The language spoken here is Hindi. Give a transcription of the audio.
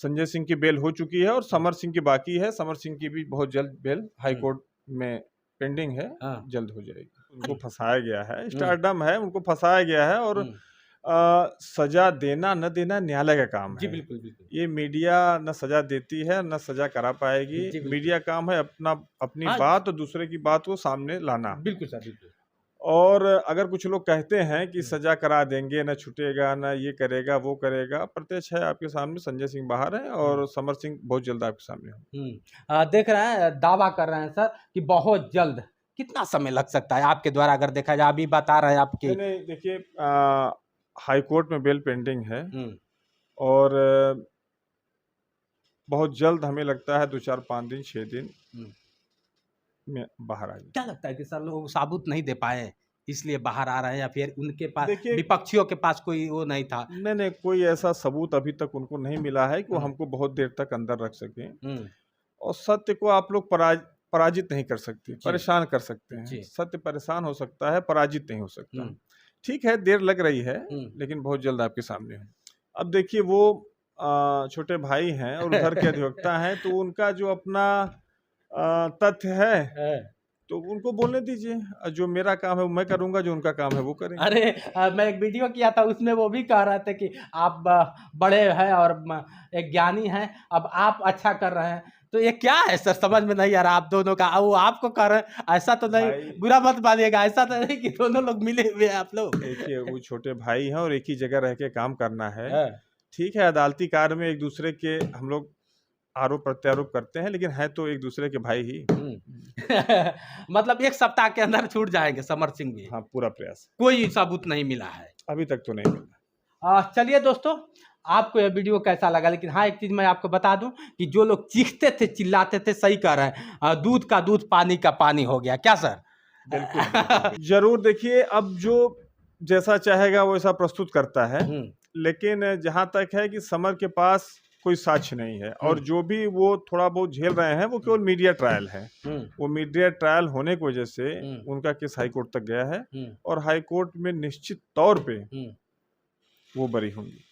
संजय सिंह की बेल हो चुकी है और समर सिंह की बाकी है। समर सिंह की भी बहुत जल्द बेल हाई कोर्ट में पेंडिंग है, जल्द हो जाएगी। उनको फंसाया गया है, स्टारडम है, उनको फंसाया गया है और सजा देना न देना न्यायालय का काम जी है। बिल्कुल बिल्कुल। ये मीडिया न सजा देती है न सजा करा पाएगी। मीडिया काम है अपनी बात और दूसरे की बात को सामने लाना। बिल्कुल सर बिल्कुल। और अगर कुछ लोग कहते हैं कि सजा करा देंगे, न छूटेगा, न ये करेगा वो करेगा, प्रत्यक्ष है आपके सामने संजय सिंह बाहर है और समर सिंह बहुत जल्द आपके सामने होंगे। देख रहे हैं, दावा कर रहे हैं सर कि बहुत जल्द। कितना समय लग सकता है आपके द्वारा अगर देखा जाए? अभी बता रहे हैं आपके नहीं देखिए, हाई कोर्ट में बेल पेंडिंग है और बहुत जल्द हमें लगता है 2-4-5 दिन 6 दिन में बाहर आ जाए। क्या लगता है कि सर लोग साबूत नहीं दे पाए इसलिए बाहर आ रहे हैं, या फिर उनके पास विपक्षियों के पास कोई वो नहीं था? नहीं कोई ऐसा सबूत अभी तक उनको नहीं मिला है कि वो हमको बहुत देर तक अंदर रख सके। और सत्य को आप लोग पराजित नहीं कर सकते, परेशान कर सकते हैं। सत्य परेशान हो सकता है, पराजित नहीं हो सकता। ठीक है, देर लग रही है लेकिन बहुत जल्द आपके सामने है। अब देखिए, वो छोटे भाई हैं और उधर के अधिवक्ता हैं, तो उनका जो अपना तथ्य है तो उनको बोलने दीजिए। जो मेरा काम है वो मैं करूंगा, जो उनका काम है वो करेंगे। अरे मैं एक वीडियो किया था, उसमें वो भी कह रहे थे कि आप बड़े हैं और एक ज्ञानी हैं, अब आप अच्छा कर रहे हैं। तो ये क्या है सर, समझ में नहीं आ रहा आप दोनों का। वो आपको कह रहे हैं, ऐसा तो नहीं, बुरा मत मानिएगा, ऐसा तो नहीं कि दोनों लोग मिले हुए हैं आप लोग। देखिए, वो छोटे भाई हैं और एक ही जगह रह के काम करना है। ठीक है, अदालती कार्य में एक दूसरे के हम लोग आरोप प्रत्यारोप करते हैं, लेकिन है तो एक दूसरे के भाई ही। मतलब 1 सप्ताह के अंदर छूट जाएंगे समर सिंह भी? हाँ, पूरा प्रयास। कोई सबूत नहीं मिला है अभी तक तो नहीं मिला। चलिए दोस्तों, आपको यह वीडियो कैसा लगा? लेकिन हाँ, एक चीज मैं आपको बता दूं कि जो लोग चीखते थे, चिल्लाते थे, सही कह रहे हैं, दूध का दूध पानी का पानी हो गया। क्या सर? बिल्कुल जरूर। देखिए, अब जो जैसा चाहेगा वैसा प्रस्तुत करता है, लेकिन जहां तक है कि समर के पास कोई साक्ष्य नहीं है और जो भी वो थोड़ा बहुत झेल रहे हैं वो केवल मीडिया ट्रायल है। वो मीडिया ट्रायल होने की वजह से उनका केस हाई कोर्ट तक गया है और हाई कोर्ट में निश्चित तौर पे वो बरी होंगी।